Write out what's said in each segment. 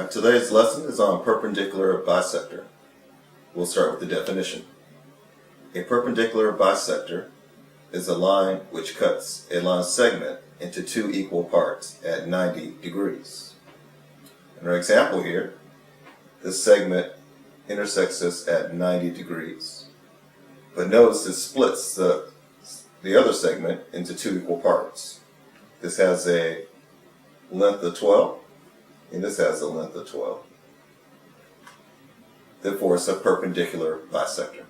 Alright, today's lesson is on perpendicular bisector. We'll start with the definition. A perpendicular bisector is a line which cuts a line segment into two equal parts at 90 degrees. In our example here, this segment intersects us at 90 degrees. But notice it splits the other segment into two equal parts. This has a length of 12, and this has a length of 12. Therefore, it's a perpendicular bisector.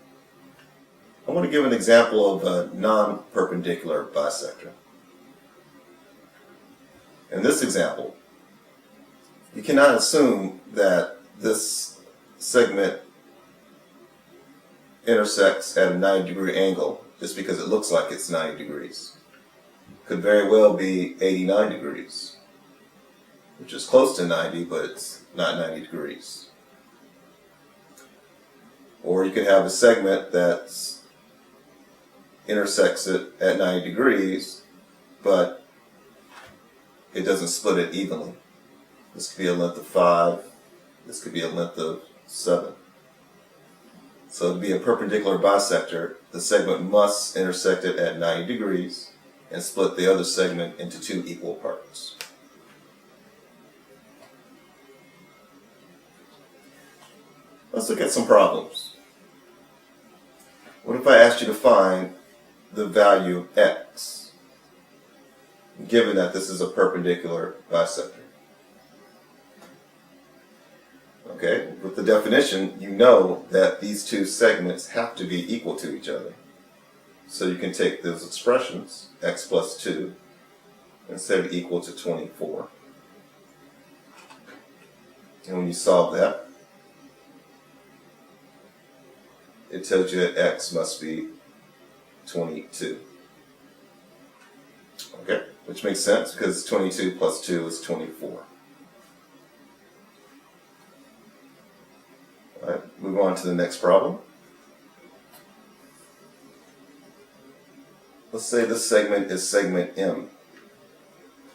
I want to give an example of a non-perpendicular bisector. In this example, you cannot assume that this segment intersects at a 90-degree angle just because it looks like it's 90 degrees. It could very well be 89 degrees, which is close to 90, but it's not 90 degrees. Or you could have a segment that intersects it at 90 degrees, but it doesn't split it evenly. This could be a length of 5, this could be a length of 7. So to be a perpendicular bisector, the segment must intersect it at 90 degrees and split the other segment into two equal parts. Let's look at some problems. What if I asked you to find the value of x, given that this is a perpendicular bisector? Okay, with the definition, you know that these two segments have to be equal to each other. So you can take those expressions, x plus 2, and set it equal to 24. And when you solve that, it tells you that x must be 22. Okay, which makes sense because 22 plus 2 is 24. All right, move on to the next problem. Let's say this segment is segment M,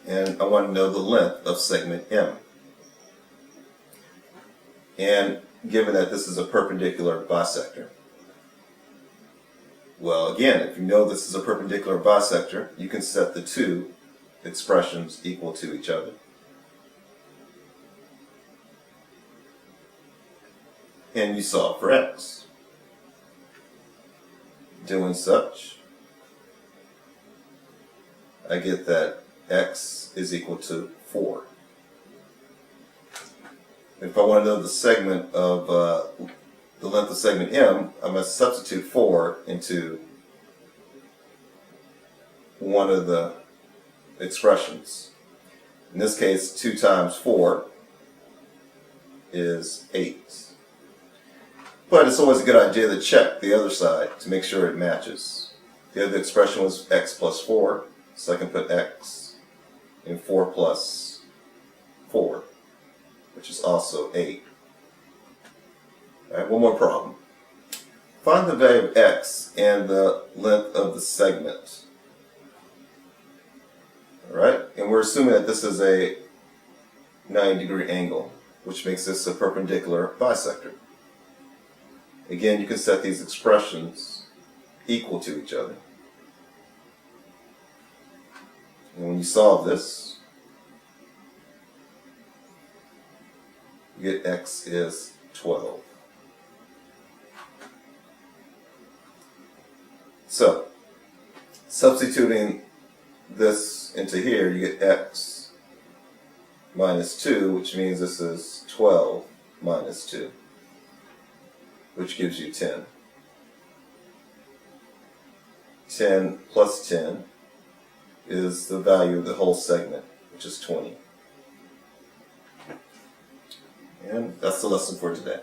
and I want to know the length of segment M. And given that this is a perpendicular bisector, well, again, if you know this is a perpendicular bisector, you can set the two expressions equal to each other. And you solve for x. Doing such, I get that x is equal to 4. If I want to know the segment of the length of segment M, I must substitute 4 into one of the expressions. In this case, 2 times 4 is 8. But it's always a good idea to check the other side to make sure it matches. The other expression was x plus 4, so I can put x in 4 plus 4, which is also 8. Alright, one more problem. Find the value of x and the length of the segment. Alright, and we're assuming that this is a 90-degree angle, which makes this a perpendicular bisector. Again, you can set these expressions equal to each other. And when you solve this, you get x is 12. So, substituting this into here, you get x minus 2, which means this is 12 minus 2, which gives you 10. 10 plus 10 is the value of the whole segment, which is 20. And that's the lesson for today.